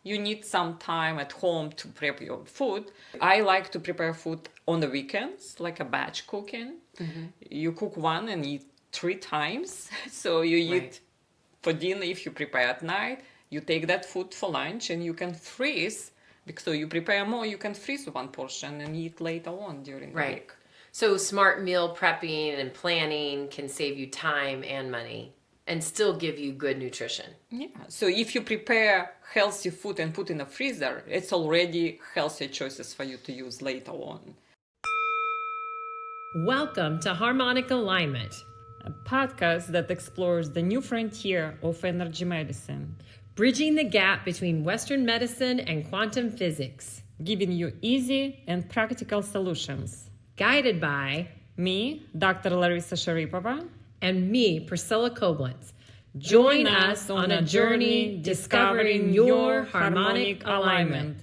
you need some time at home to prep your food. I like to prepare food on the weekends, like a batch cooking. You cook one and eat 3 times. So you eat for dinner if you prepare at night. You take that food for lunch and you can freeze. Because so you prepare more, you can freeze one portion and eat later on during the week. So smart meal prepping and planning can save you time and money and still give you good nutrition. Yeah. So if you prepare healthy food and put in a freezer, it's already healthy choices for you to use later on. Welcome to Harmonic Alignment, A podcast that explores the new frontier of energy medicine, bridging the gap between Western medicine and quantum physics, giving you easy and practical solutions. guided by Me, Dr. Larisa Sharipova, and me, Priscilla Koblenz. Join us on a journey discovering your harmonic alignment.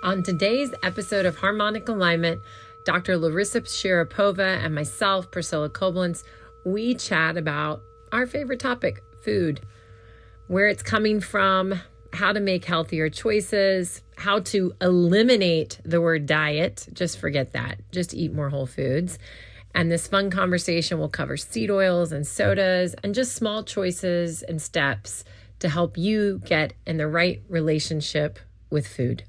On today's episode of Harmonic Alignment, Dr. Larisa Sharipova and myself, Priscilla Koblenz, we chat about our favorite topic, food, where it's coming from, how to make healthier choices, how to eliminate the word diet. Just forget that. Just eat more whole foods. And this fun conversation will cover seed oils and sodas and just small choices and steps to help you get in the right relationship with food.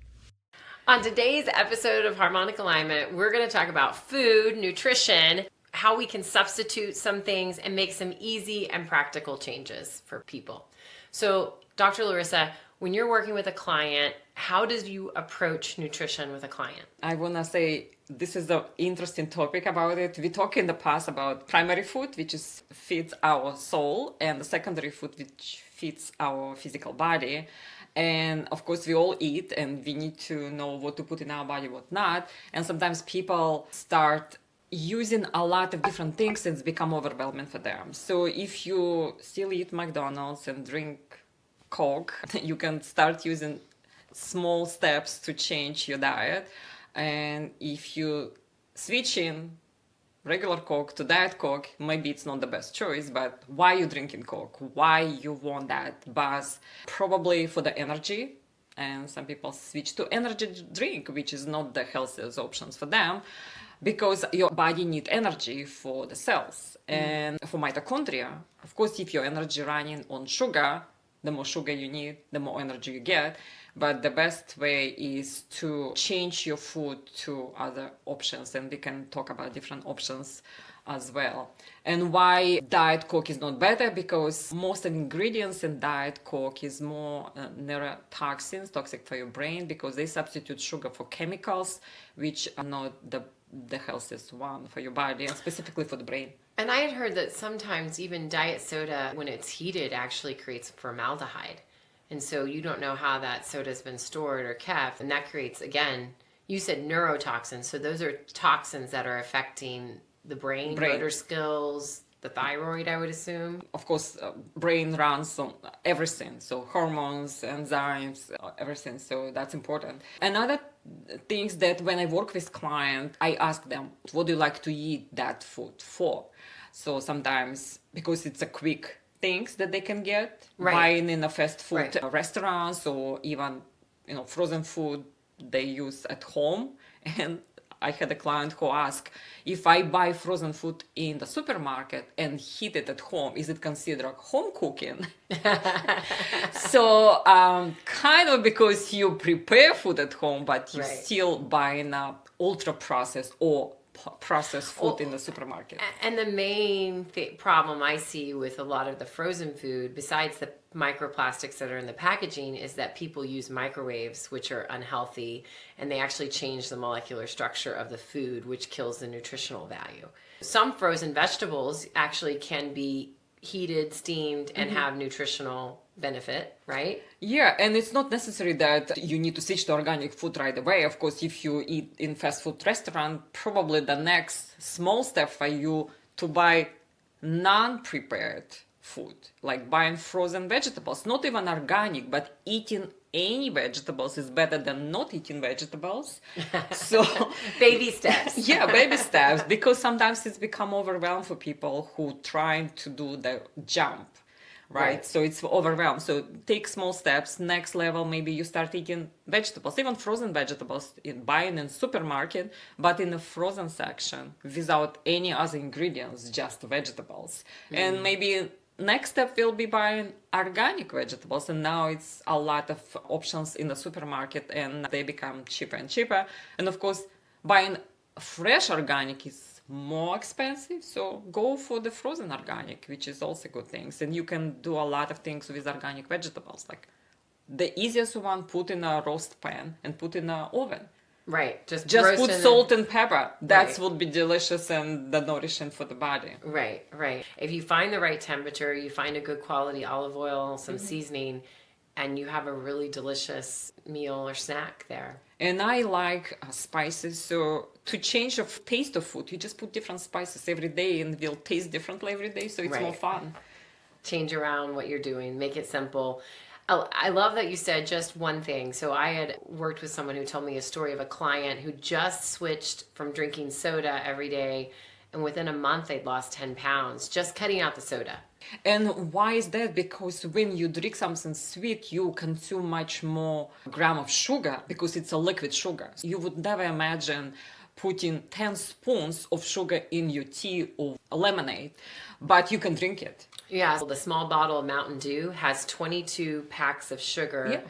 On today's episode of Harmonic Alignment, we're going to talk about food, nutrition, how we can substitute some things and make some easy and practical changes for people. So, Dr. Larisa, when you're working with a client, how does you approach nutrition with a client? I want to say this is an interesting topic about it. We talked in the past about primary food, which is feeds our soul, and the secondary food, which feeds our physical body. And of course, we all eat and we need to know what to put in our body, what not. And sometimes people start using a lot of different things and it's become overwhelming for them. So if you still eat McDonald's and drink Coke, you can start using small steps to change your diet. And if you switch in regular Coke to Diet Coke, maybe it's not the best choice, but why you drinking Coke? Why you want that buzz? Probably for the energy. And some people switch to energy drink, which is not the healthiest options for them, because your body needs energy for the cells. And for mitochondria, of course, if your energy running on sugar, the more sugar you need, the more energy you get. But the best way is to change your food to other options. And we can talk about different options as well. And why Diet Coke is not better? Because most of the ingredients in Diet Coke is more neurotoxins, toxic for your brain, because they substitute sugar for chemicals, which are not the healthiest one for your body, and specifically for the brain. And I had heard that sometimes even diet soda, when it's heated, actually creates formaldehyde. And so you don't know how that soda's been stored or kept. And that creates, again, you said neurotoxins. So those are toxins that are affecting the brain. Motor skills, the thyroid, I would assume. Of course, brain runs on everything. So hormones, enzymes, everything. So that's important. Another things that when I work with clients, I ask them, what do you like to eat that food for? So sometimes, because it's a quick things that they can get, buying in a fast food restaurants, or even, frozen food they use at home. And I had a client who asked, if I buy frozen food in the supermarket and heat it at home, is it considered home cooking? So kind of, because you prepare food at home, but you still buying ultra processed or processed food in the supermarket. And the main problem I see with a lot of the frozen food, besides the microplastics that are in the packaging, is that people use microwaves, which are unhealthy, and they actually change the molecular structure of the food, which kills the nutritional value. Some frozen vegetables actually can be heated, steamed, and have nutritional benefit, right? Yeah, and it's not necessary that you need to switch to organic food right away. Of course, if you eat in fast food restaurant, probably the next small step for you to buy non-prepared food, like buying frozen vegetables, not even organic, but eating any vegetables is better than not eating vegetables. So baby steps. Yeah, baby steps, because sometimes it's become overwhelmed for people who trying to do the jump. right? So it's overwhelmed. So take small steps. Next level, maybe you start eating vegetables, even frozen vegetables, buying in supermarket, but in the frozen section without any other ingredients, just vegetables. And maybe next step will be buying organic vegetables, and now it's a lot of options in the supermarket, and they become cheaper and cheaper. And of course, buying fresh organic is more expensive, so go for the frozen organic, which is also good things. And you can do a lot of things with organic vegetables, like the easiest one, put in a roast pan and put in an oven. Right. Just Put salt and pepper. That would be delicious and the nourishing for the body. Right. If you find the right temperature, you find a good quality olive oil, some seasoning, and you have a really delicious meal or snack there. And I like spices, so to change the taste of food, you just put different spices every day and they'll taste differently every day, so it's more fun. Change around what you're doing, make it simple. Oh, I love that you said just one thing. So I had worked with someone who told me a story of a client who just switched from drinking soda every day, and within a month they'd lost 10 pounds, just cutting out the soda. And why is that? Because when you drink something sweet, you consume much more gram of sugar because it's a liquid sugar. You would never imagine putting 10 spoons of sugar in your tea or lemonade, but you can drink it. Yeah, so the small bottle of Mountain Dew has 22 packs of sugar,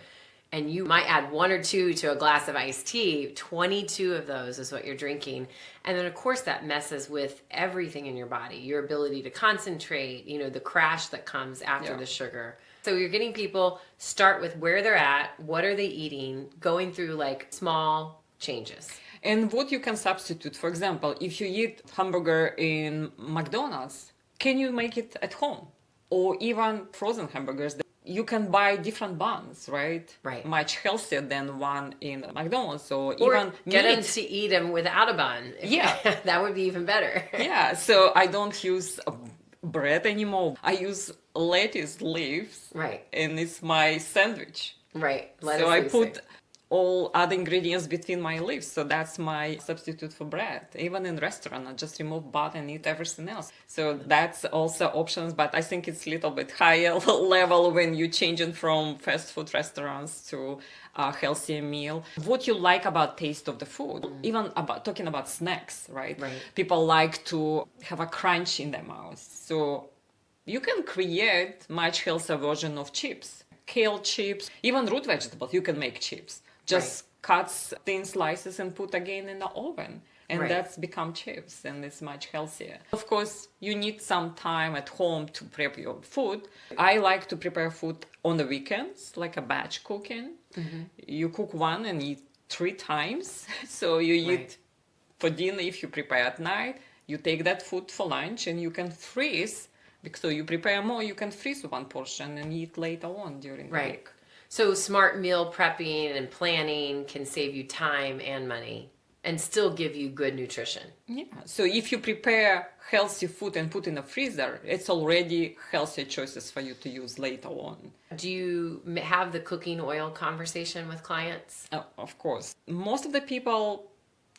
and you might add 1 or 2 to a glass of iced tea. 22 of those is what you're drinking. And then, of course, that messes with everything in your body, your ability to concentrate, the crash that comes after the sugar. So you're getting people start with where they're at, what are they eating, going through like small changes. And what you can substitute, for example, if you eat hamburger in McDonald's, can you make it at home? Or even frozen hamburgers. You can buy different buns, right? Right. Much healthier than one in McDonald's. Or even get meat. them to eat them without a bun. Yeah. That would be even better. Yeah, so I don't use bread anymore. I use lettuce leaves. Right. And it's my sandwich. Right. So I put all other ingredients between my leaves. So that's my substitute for bread. Even in restaurant, I just remove butter and eat everything else. So that's also options, but I think it's a little bit higher level when you're changing from fast food restaurants to a healthier meal. What you like about taste of the food, even about talking about snacks, right? People like to have a crunch in their mouth. So you can create much healthier version of chips. Kale chips, even root vegetables, you can make chips. Just cuts thin slices and put again in the oven. And that's become chips, and it's much healthier. Of course, you need some time at home to prep your food. I like to prepare food on the weekends, like a batch cooking. You cook one and eat 3 times. So you eat for dinner if you prepare at night. You take that food for lunch and you can freeze. So you prepare more, you can freeze one portion and eat later on during the week. So smart meal prepping and planning can save you time and money and still give you good nutrition. Yeah. So if you prepare healthy food and put in a freezer, it's already healthy choices for you to use later on. Do you have the cooking oil conversation with clients? Of course. Most of the people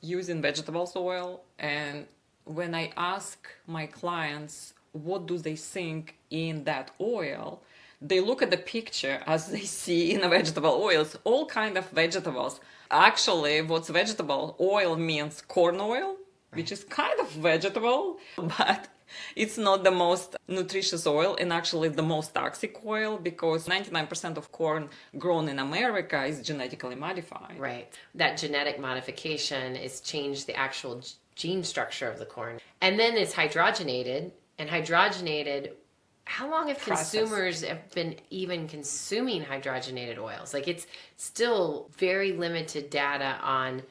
using vegetables oil, and when I ask my clients what do they think in that oil, they look at the picture as they see in the vegetable oils, all kind of vegetables. Actually, what's vegetable oil means corn oil, which is kind of vegetable, but it's not the most nutritious oil and actually the most toxic oil because 99% of corn grown in America is genetically modified. Right. That genetic modification is changed the actual gene structure of the corn. And then it's hydrogenated, and hydrogenated, how long have consumers have been even consuming hydrogenated oils? Like, it's still very limited data on,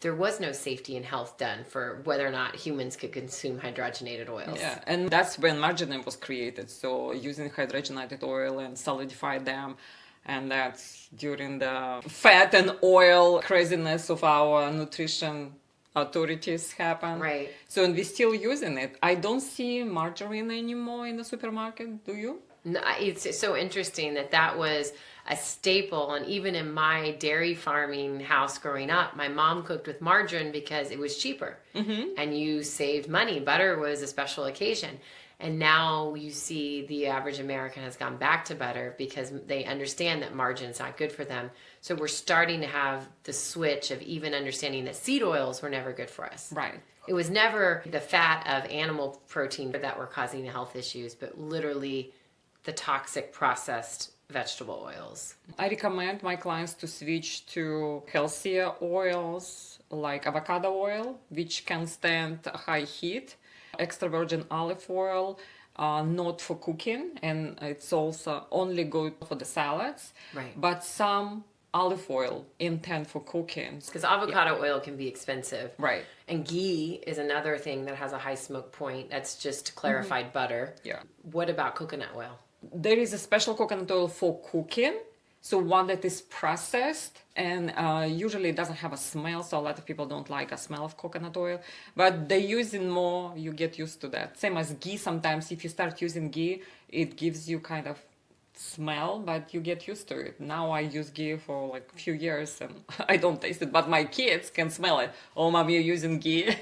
there was no safety and health done for whether or not humans could consume hydrogenated oils. Yeah, and that's when margarine was created. So using hydrogenated oil and solidify them. And that's during the fat and oil craziness of our nutrition authorities happen. Right. So and we're still using it. I don't see margarine anymore in the supermarket. Do you? No, it's so interesting that was a staple. And even in my dairy farming house growing up, my mom cooked with margarine because it was cheaper and you saved money. Butter was a special occasion. And now you see the average American has gone back to butter because they understand that margin's not good for them. So we're starting to have the switch of even understanding that seed oils were never good for us. Right. It was never the fat of animal protein that were causing the health issues, but literally the toxic processed vegetable oils. I recommend my clients to switch to healthier oils like avocado oil, which can stand high heat, extra virgin olive oil, not for cooking, and it's also only good for the salads. Right. But some olive oil intent for cooking. Because avocado oil can be expensive. Right. And ghee is another thing that has a high smoke point. That's just clarified butter. Yeah. What about coconut oil? There is a special coconut oil for cooking. So one that is processed and usually it doesn't have a smell. So a lot of people don't like a smell of coconut oil, but they use it more. You get used to that. Same as ghee. Sometimes if you start using ghee, it gives you kind of smell, but you get used to it. Now I use ghee for like a few years and I don't taste it, but my kids can smell it. Oh, mom, you're using ghee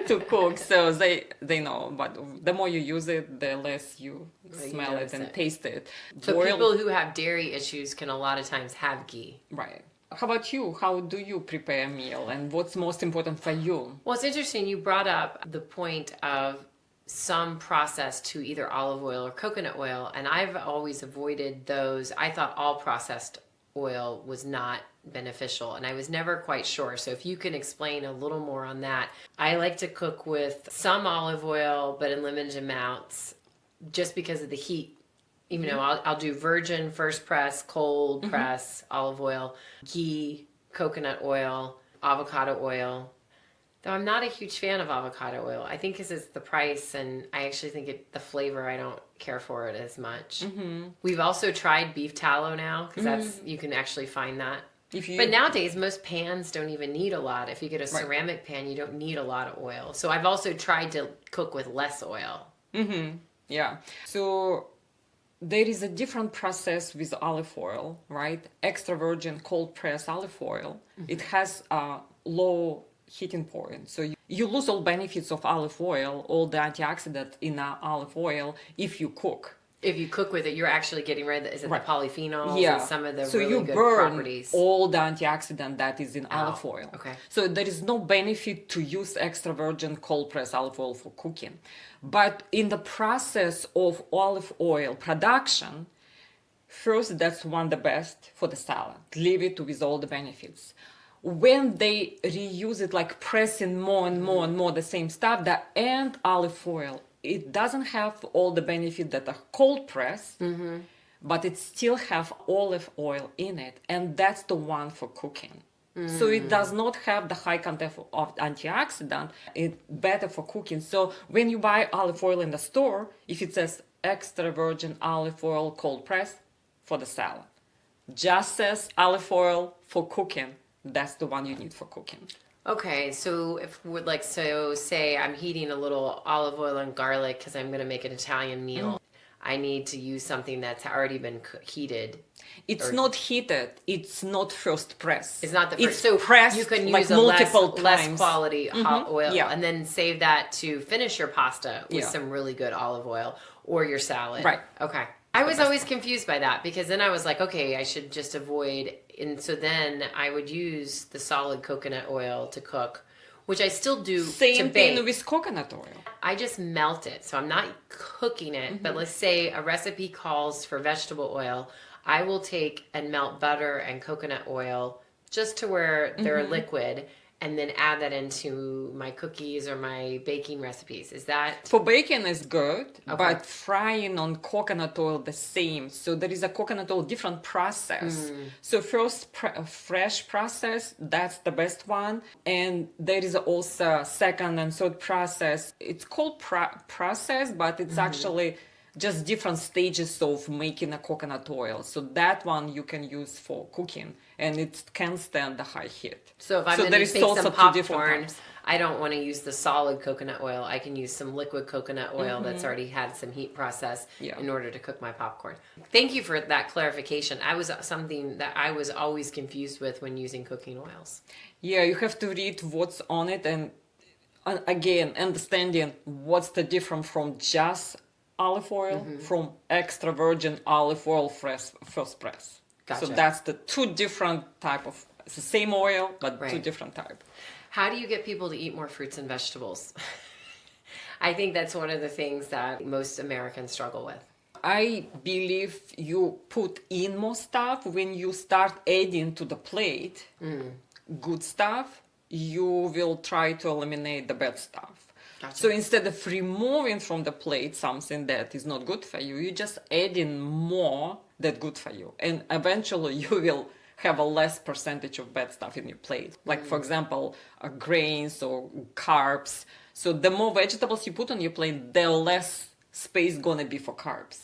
to cook. So they know, but the more you use it, the less you smell it and taste it. So people who have dairy issues can a lot of times have ghee. Right. How about you? How do you prepare a meal and what's most important for you? Well, it's interesting. You brought up the point of some process to either olive oil or coconut oil, and I've always avoided those. I thought all processed oil was not beneficial, and I was never quite sure. So if you can explain a little more on that. I like to cook with some olive oil, but in limited amounts, just because of the heat. Even though I'll do virgin first press, cold press, olive oil, ghee, coconut oil, avocado oil. Though I'm not a huge fan of avocado oil. I think because it's the price, and I actually think the flavor, I don't care for it as much. Mm-hmm. We've also tried beef tallow now, because you can actually find that. But nowadays, most pans don't even need a lot. If you get a ceramic pan, you don't need a lot of oil. So I've also tried to cook with less oil. Mm-hmm. Yeah. So there is a different process with olive oil, right? Extra virgin cold press olive oil. Mm-hmm. It has a low heating point. So you lose all benefits of olive oil, all the antioxidant in olive oil if you cook. If you cook with it, you're actually getting rid of the polyphenols and some of the so really you good burn properties. All the antioxidant that is in olive oil. Okay. So there is no benefit to use extra virgin cold press olive oil for cooking. But in the process of olive oil production, first, that's one the best for the salad. Leave it with all the benefits. When they reuse it, like pressing more and more and more the same stuff, the end olive oil, it doesn't have all the benefit that a cold press, but it still have olive oil in it, and that's the one for cooking. So it does not have the high content of antioxidant. It's better for cooking. So when you buy olive oil in the store, if it says extra virgin olive oil cold press, for the salad, just says olive oil for cooking, that's the one you need for cooking. Okay, so if we're say I'm heating a little olive oil and garlic because I'm going to make an Italian meal. I need to use something that's already been heated. It's not heated. It's not first press. It's not the first. It's so pressed you can like use a less quality hot oil, Yeah. and then save that to finish your pasta with some really good olive oil or your salad. Right. Okay. I was always confused by that because then I was like, okay, I should just avoid. And so then I would use the solid coconut oil to cook, which I still do Same to bake. thing with coconut oil. I just melt it. So I'm not cooking it, but let's say a recipe calls for vegetable oil. I will take and melt butter and coconut oil just to where they're liquid, and then add that into my cookies or my baking recipes. Is that... For baking is good, but frying on coconut oil the same. So there is a coconut oil different process. So first fresh process, that's the best one. And there is also second and third process. It's called process, but it's actually just different stages of making a coconut oil. So that one you can use for cooking, and it can stand the high heat. So if I'm going to make some popcorn, I don't want to use the solid coconut oil. I can use some liquid coconut oil that's already had some heat process in order to cook my popcorn. Thank you for that clarification. I was something that I was always confused with when using cooking oils. Yeah, you have to read what's on it, and again, understanding what's the difference from just olive oil from extra virgin olive oil first press. Gotcha. So that's the two different type of, it's the same oil, but two different type. How do you get people to eat more fruits and vegetables? I think that's one of the things that most Americans struggle with. I believe you put in more stuff when you start adding to the plate good stuff, you will try to eliminate the bad stuff. Gotcha. So instead of removing from the plate something that is not good for you, you just add in more that's good for you. And eventually you will have a less percentage of bad stuff in your plate. Like, for example, grains or carbs. So the more vegetables you put on your plate, the less space gonna be for carbs.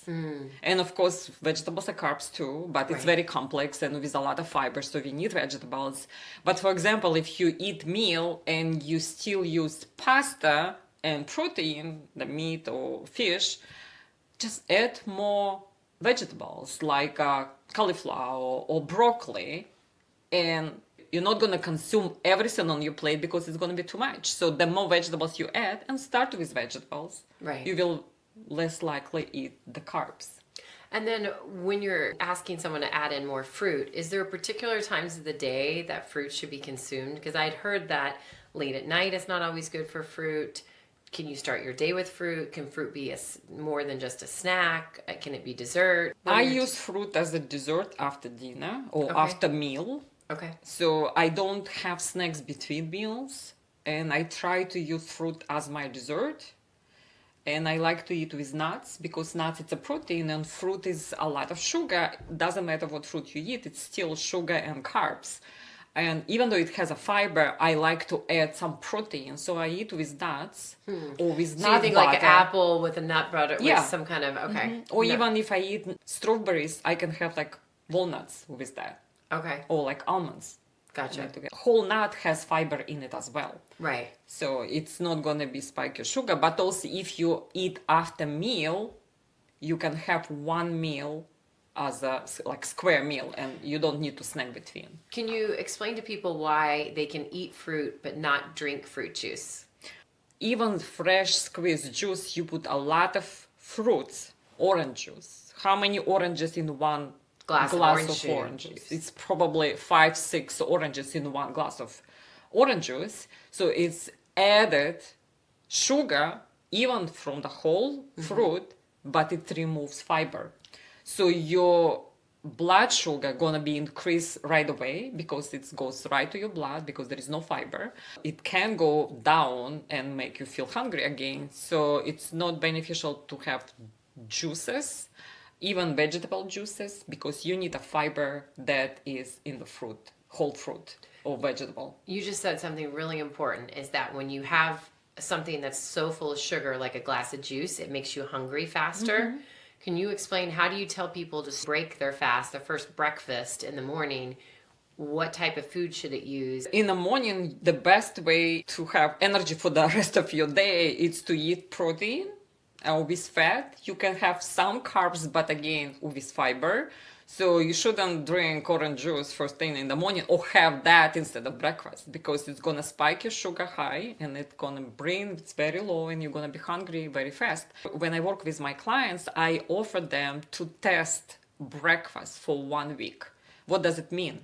And of course, vegetables are carbs too, but it's very complex and with a lot of fiber, so we need vegetables. But for example, if you eat meal and you still use pasta and protein, the meat or fish, just add more vegetables like cauliflower or broccoli, and you're not going to consume everything on your plate because it's going to be too much. So the more vegetables you add, and start with vegetables, you will less likely eat the carbs. And then when you're asking someone to add in more fruit, is there particular times of the day that fruit should be consumed? Because I'd heard that late at night is not always good for fruit. Can you start your day with fruit? Can fruit be more than just a snack? Can it be dessert? I use fruit as a dessert after dinner or after meal. Okay. So I don't have snacks between meals, and I try to use fruit as my dessert. And I like to eat with nuts because nuts, it's a protein, and fruit is a lot of sugar. Doesn't matter what fruit you eat, it's still sugar and carbs. And even though it has a fiber, I like to add some protein. So I eat with nuts or with nut butter. So you think like an apple with a nut butter with some kind of, Or even if I eat strawberries, I can have like walnuts with that. Okay. Or like almonds. Gotcha. Whole nut has fiber in it as well. Right. So it's not going to be spike your sugar. But also if you eat after meal, you can have one meal as a like square meal, and you don't need to snack between. Can you explain to people why they can eat fruit but not drink fruit juice? Even fresh squeezed juice, you put a lot of fruits, orange juice. How many oranges in one glass of orange juice? It's probably 5-6 oranges in one glass of orange juice. So it's added sugar even from the whole fruit, but it removes fiber. So your blood sugar gonna be increased right away because it goes right to your blood because there is no fiber. It can go down and make you feel hungry again. So it's not beneficial to have juices, even vegetable juices, because you need a fiber that is in the fruit, whole fruit or vegetable. You just said something really important, is that when you have something that's so full of sugar, like a glass of juice, it makes you hungry faster. Can you explain, how do you tell people to break their fast, their first breakfast in the morning? What type of food should it use? In the morning, the best way to have energy for the rest of your day is to eat protein with fat. You can have some carbs, but again, with fiber. So you shouldn't drink orange juice first thing in the morning or have that instead of breakfast, because it's going to spike your sugar high and it's going to bring it's very low and you're going to be hungry very fast. When I work with my clients, I offer them to test breakfast for 1 week. What does it mean?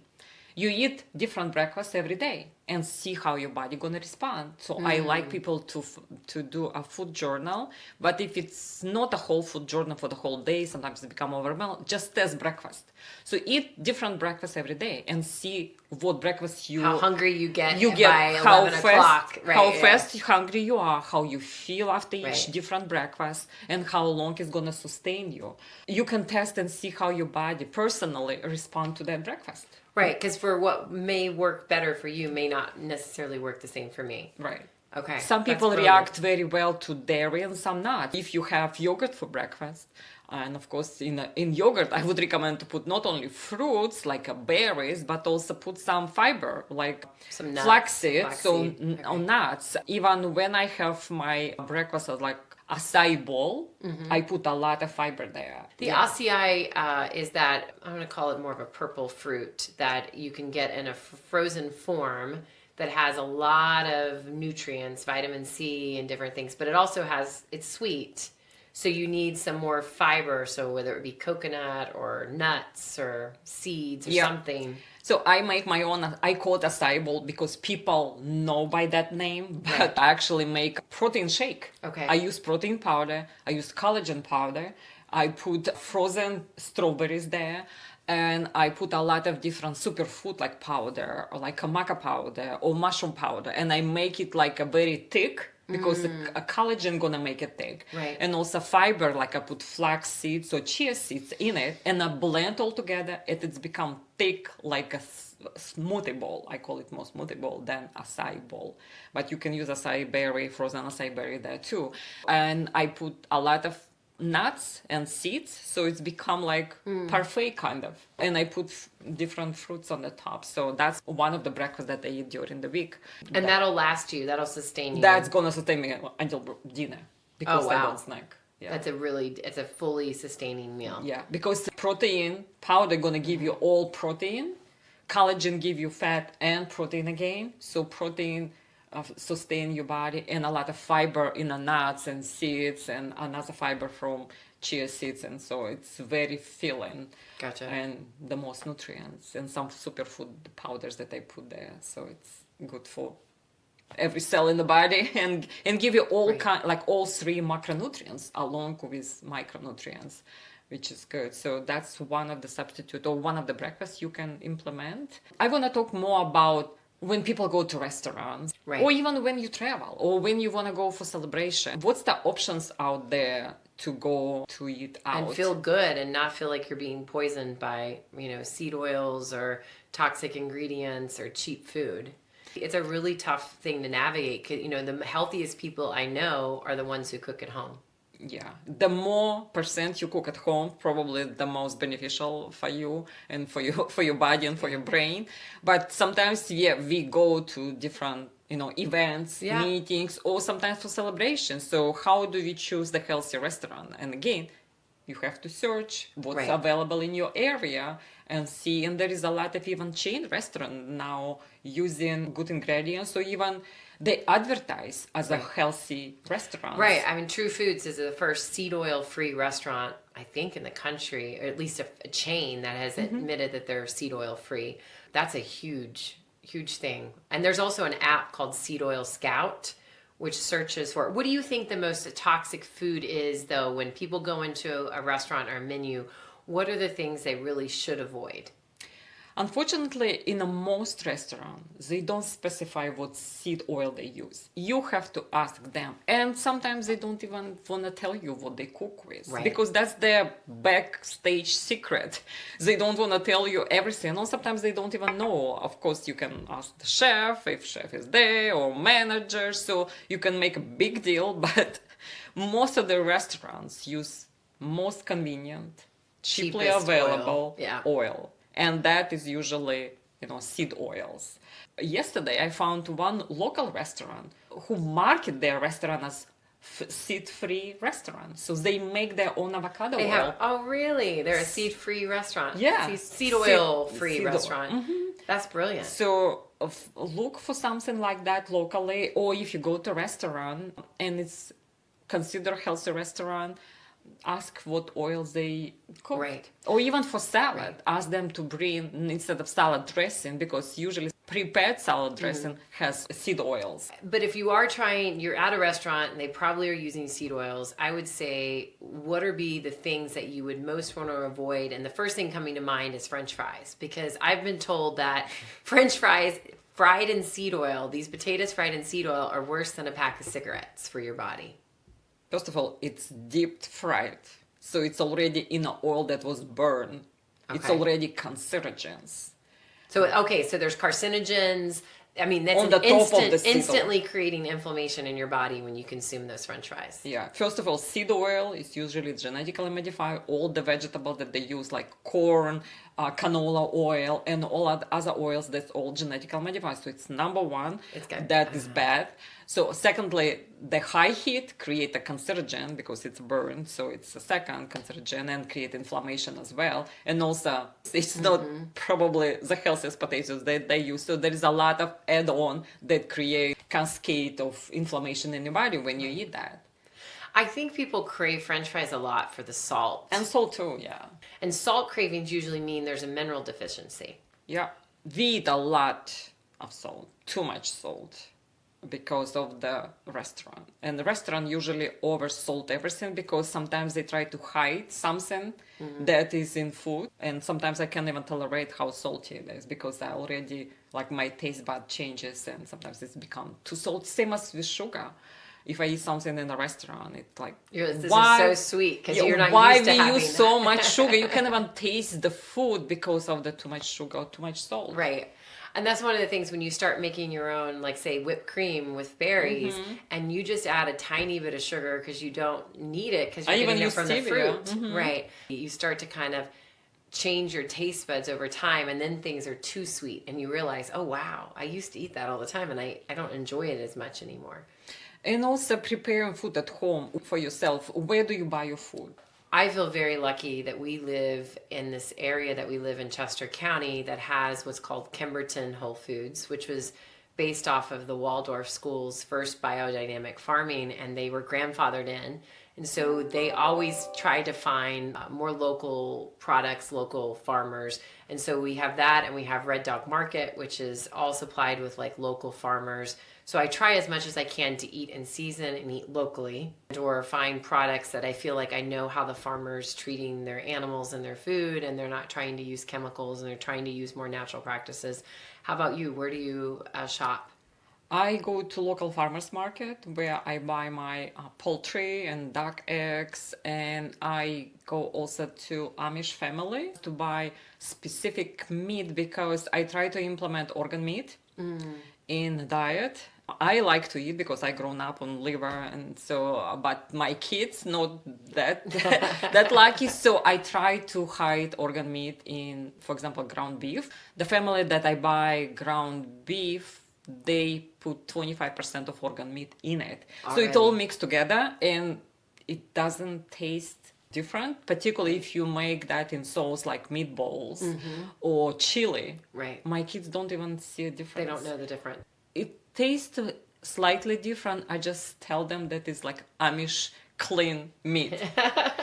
You eat different breakfasts every day and see how your body gonna respond. So I like people to do a food journal, but if it's not a whole food journal for the whole day, sometimes it become overwhelmed, just test breakfast. So eat different breakfasts every day and see what breakfast how hungry you get by how 11 fast, o'clock. Right, how fast hungry you are, how you feel after each different breakfast, and how long it's gonna sustain you. You can test and see how your body personally respond to that breakfast. Right, because for what may work better for you may not necessarily work the same for me. Right. Okay. Some people react very well to dairy and some not. If you have yogurt for breakfast, and of course in yogurt, I would recommend to put not only fruits like berries, but also put some fiber like some nuts, flaxseed, or nuts. Even when I have my breakfast as like acai bowl, I put a lot of fiber there. The acai is that, I'm going to call it more of a purple fruit that you can get in a frozen form that has a lot of nutrients, vitamin C and different things, but it also it's sweet. So you need some more fiber. So whether it be coconut or nuts or seeds or something. So I make my own, I call it acai bowl because people know by that name, but I actually make protein shake. Okay. I use protein powder, I use collagen powder, I put frozen strawberries there, and I put a lot of different superfood like powder or like a maca powder or mushroom powder, and I make it like a very thick because a collagen gonna make it thick. Right. And also fiber, like I put flax seeds or chia seeds in it, and I blend all together, and it's become thick like a smoothie bowl. I call it more smoothie bowl than acai bowl. But you can use acai berry, frozen acai berry there too. And I put a lot of nuts and seeds, so it's become like parfait kind of. And I put different fruits on the top. So that's one of the breakfasts that I eat during the week. And that'll last you. That'll sustain you. That's gonna sustain me until dinner because I don't snack. Yeah. It's a fully sustaining meal. Yeah, because protein powder gonna give you all protein, collagen give you fat and protein again. So protein sustain your body, and a lot of fiber in the nuts and seeds, and another fiber from chia seeds, and so it's very filling. Gotcha. And the most nutrients and some superfood powders that I put there, so it's good for every cell in the body and give you all all three macronutrients along with micronutrients, which is good. So that's one of the substitute or one of the breakfasts you can implement. I want to talk more about when people go to restaurants, or even when you travel, or when you want to go for celebration. What's the options out there to go to eat out and feel good and not feel like you're being poisoned by seed oils or toxic ingredients or cheap food? It's a really tough thing to navigate. The healthiest people I know are the ones who cook at home. Yeah, the more percent you cook at home, probably the most beneficial for you and for your body and for your brain. But sometimes, we go to different, events, meetings, or sometimes for celebrations. So how do we choose the healthy restaurant? And again, you have to search what's available in your area and see. And there is a lot of even chain restaurant now using good ingredients, or even they advertise as a healthy restaurant. Right. I mean, True Foods is the first seed oil free restaurant, I think, in the country, or at least a chain that has admitted that they're seed oil free. That's a huge, huge thing. And there's also an app called Seed Oil Scout, which searches for, what do you think the most toxic food is, though, when people go into a restaurant or a menu? What are the things they really should avoid? Unfortunately, in most restaurants, they don't specify what seed oil they use. You have to ask them. And sometimes they don't even want to tell you what they cook with. Right. Because that's their backstage secret. They don't want to tell you everything. Or sometimes they don't even know. Of course, you can ask the chef, if chef is there, or manager. So you can make a big deal. But most of the restaurants use most convenient, cheaply Cheapest available oil. And that is usually, seed oils. Yesterday, I found one local restaurant who market their restaurant as seed-free restaurant. So they make their own avocado oil. Oh, really? They're a seed-free restaurant. Yeah. Seed oil-free seed restaurant. oil. Mm-hmm. That's brilliant. So look for something like that locally. Or if you go to a restaurant and it's considered a healthy restaurant, ask what oils they cook. Right. Or even for salad, ask them to bring, instead of salad dressing, because usually prepared salad dressing has seed oils. But if you're at a restaurant and they probably are using seed oils, I would say, what would be the things that you would most want to avoid? And the first thing coming to mind is French fries, because I've been told that French fries fried in seed oil, these potatoes fried in seed oil, are worse than a pack of cigarettes for your body. First of all, it's deep fried. So it's already in an oil that was burned. Okay. It's already cancerogens. So there's carcinogens. I mean, that's on the top of the instantly creating inflammation in your body when you consume those French fries. Yeah. First of all, seed oil is usually genetically modified. All the vegetables that they use, like corn, canola oil, and all other oils, that's all genetically modified. So it's number one. It's good. That is bad. So secondly, the high heat create a cancerogen because it's burned. So it's a second cancerogen and create inflammation as well. And also, it's not probably the healthiest potatoes that they use. So there is a lot of add-on that create cascade of inflammation in your body when you eat that. I think people crave French fries a lot for the salt. And salt too, yeah. And salt cravings usually mean there's a mineral deficiency. Yeah. We eat a lot of salt, too much salt, because of the restaurant. And the restaurant usually oversalt everything because sometimes they try to hide something that is in food. And sometimes I can't even tolerate how salty it is because I already, like, my taste bud changes and sometimes it's become too salty. Same as with sugar. If I eat something in a restaurant, it's like, This is so sweet because you're not why used to we having use so much sugar? You can't even taste the food because of the too much sugar or too much salt. Right. And that's one of the things when you start making your own, like, say, whipped cream with berries, and you just add a tiny bit of sugar because you don't need it because you're getting it from the fruit. Right. You start to kind of change your taste buds over time, and then things are too sweet, and you realize, oh, wow, I used to eat that all the time, and I don't enjoy it as much anymore. And also preparing food at home for yourself. Where do you buy your food? I feel very lucky that we live in this area that we live in Chester County that has what's called Kimberton Whole Foods, which was based off of the Waldorf School's first biodynamic farming, and they were grandfathered in. And so they always try to find more local products, local farmers. And so we have that, and we have Red Dog Market, which is all supplied with like local farmers. So I try as much as I can to eat in season and eat locally, or find products that I feel like I know how the farmer's treating their animals and their food, and they're not trying to use chemicals and they're trying to use more natural practices. How about you? Where do you shop? I go to local farmers market where I buy my poultry and duck eggs, and I go also to Amish family to buy specific meat because I try to implement organ meat in the diet. I like to eat because I grown up on liver, and so, but my kids not that that lucky, so I try to hide organ meat in, for example, ground beef. The family that I buy ground beef, they put 25% of organ meat in it. So it all mixed together and it doesn't taste different, particularly if you make that in sauce like meatballs or chili. Right. My kids don't even see a difference. They don't know the difference. It tastes slightly different. I just tell them that it's like Amish clean meat.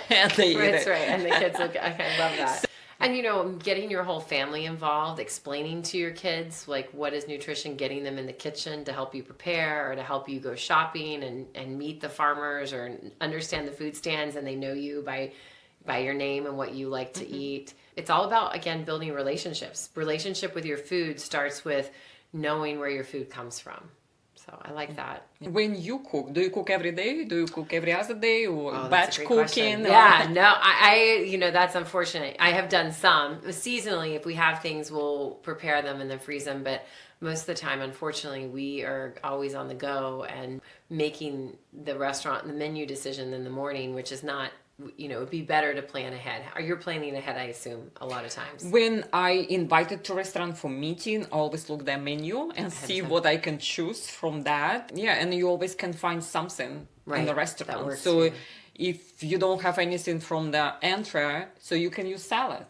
And they eat That's it. right. And the kids look, I love that. And, you know, getting your whole family involved, explaining to your kids, like, what is nutrition, getting them in the kitchen to help you prepare or to help you go shopping and meet the farmers or understand the food stands, and they know you by your name and what you like to eat. It's all about, again, building relationships. Relationship with your food starts with knowing where your food comes from. So I like that. When you cook, do you cook every day? Do you cook every other day or That's batch a great cooking? question. Yeah, no, I, you know, that's unfortunate. I have done some. Seasonally, if we have things, we'll prepare them and then freeze them. But most of the time, unfortunately, we are always on the go and making the restaurant, the menu decision in the morning, which is not, you know, it would be better to plan ahead. You're planning ahead, I assume, a lot of times. When I invited to restaurant for meeting, I always look their menu and see what I can choose from that. Yeah, and you always can find something in the restaurant. Works, so yeah. if you don't have anything from the entree, so you can use salad.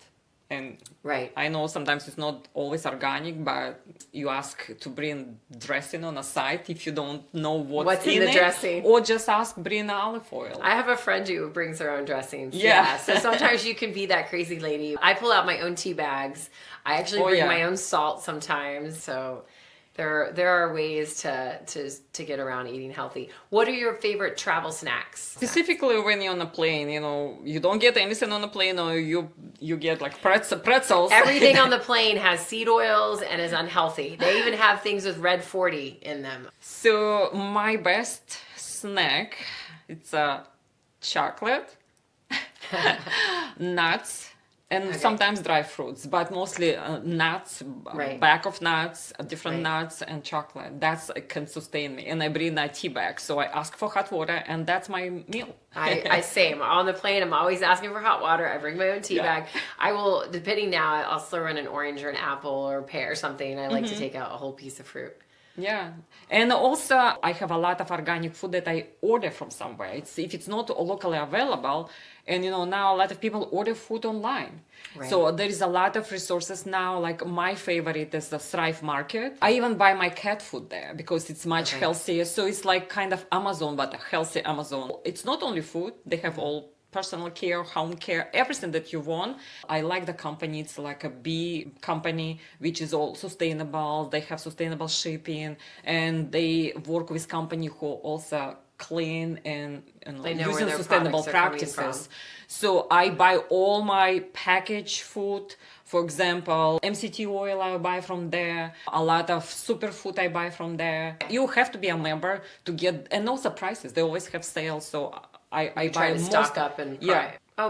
And I know sometimes it's not always organic, but you ask to bring dressing on a side if you don't know what's in the it, dressing. or just ask bring olive oil. I have a friend who brings her own dressings. Yeah. So sometimes you can be that crazy lady. I pull out my own tea bags. I actually bring my own salt sometimes. So there are ways to get around eating healthy. What are your favorite travel snacks? Specifically when you're on a plane, you know, you don't get anything on the plane, or you get like pretzels. Everything on the plane has seed oils and is unhealthy. They even have things with red 40 in them. So my best snack, it's a chocolate, nuts, and sometimes dry fruits, but mostly nuts, bag of nuts, different nuts, and chocolate. That's can sustain me. And I bring a tea bag, so I ask for hot water, and that's my meal. I same. On the plane, I'm always asking for hot water. I bring my own tea bag. I will, depending now, I'll throw in an orange or an apple or a pear or something. I like to take out a whole piece of fruit. Yeah. And also, I have a lot of organic food that I order from somewhere. If it's not locally available, and now a lot of people order food online. Right. So there is a lot of resources now. Like my favorite is the Thrive Market. I even buy my cat food there because it's much healthier. So it's like kind of Amazon, but a healthy Amazon. It's not only food. They have all personal care, home care, everything that you want. I like the company. It's like a B company, which is all sustainable. They have sustainable shipping, and they work with company who also clean and They know where using their sustainable products are coming practices. So I buy all my packaged food. For example, MCT oil I buy from there. A lot of superfood I buy from there. You have to be a member to get, and also prices. They always have sales. So I try buy to most, stock up and yeah. Oh,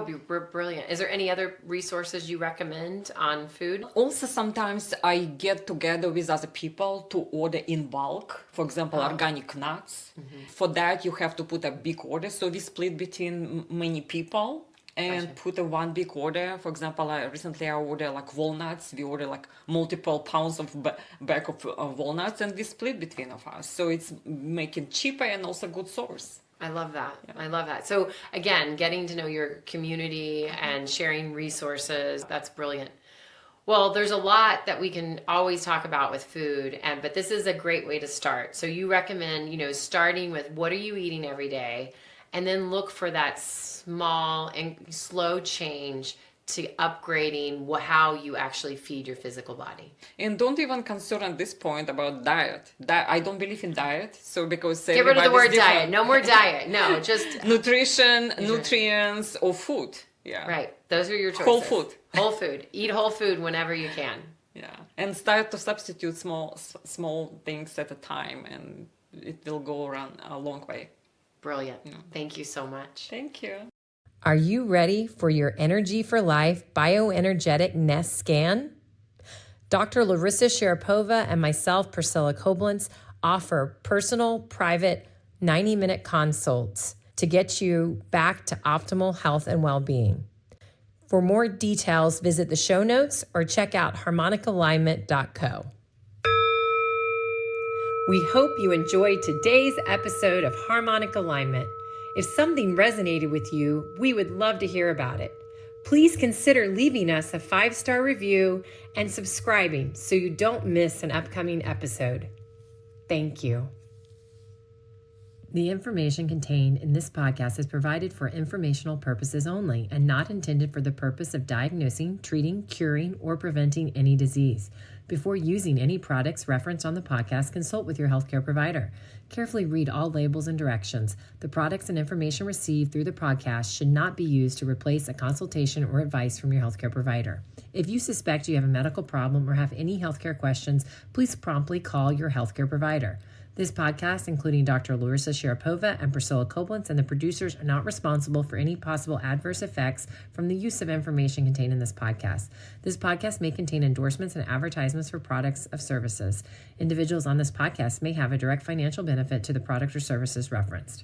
brilliant. Is there any other resources you recommend on food? Also, sometimes I get together with other people to order in bulk. For example, organic nuts. For that, you have to put a big order. So we split between many people and put a one big order. For example, recently I ordered like walnuts. We ordered like multiple pounds of bag of walnuts, and we split between of us. So it's making cheaper and also good source. I love that. Yeah. I love that. So again, getting to know your community and sharing resources, that's brilliant. Well, there's a lot that we can always talk about with food, but this is a great way to start. So you recommend, starting with what are you eating every day, and then look for that small and slow change to upgrading how you actually feed your physical body. And don't even concern at this point about diet. I don't believe in diet. So because get rid of the word diet. No more diet. No, just nutrition, nutrients, or food. Yeah. Right. Those are your choices. Whole food. Whole food. Eat whole food whenever you can. Yeah. And start to substitute small things at a time, and it will go around a long way. Brilliant. Yeah. Thank you so much. Thank you. Are you ready for your Energy for Life bioenergetic nest scan? Dr. Larisa Sharapova and myself, Priscilla Koblenz, offer personal, private, 90-minute consults to get you back to optimal health and well-being. For more details, visit the show notes or check out harmonicalignment.co. We hope you enjoyed today's episode of Harmonic Alignment. If something resonated with you, we would love to hear about it. Please consider leaving us a 5-star review and subscribing so you don't miss an upcoming episode. Thank you. The information contained in this podcast is provided for informational purposes only and not intended for the purpose of diagnosing, treating, curing, or preventing any disease. Before using any products referenced on the podcast, consult with your healthcare provider. Carefully read all labels and directions. The products and information received through the podcast should not be used to replace a consultation or advice from your healthcare provider. If you suspect you have a medical problem or have any healthcare questions, please promptly call your healthcare provider. This podcast, including Dr. Larisa Sharapova and Priscilla Koblenz, and the producers are not responsible for any possible adverse effects from the use of information contained in this podcast. This podcast may contain endorsements and advertisements for products or services. Individuals on this podcast may have a direct financial benefit to the product or services referenced.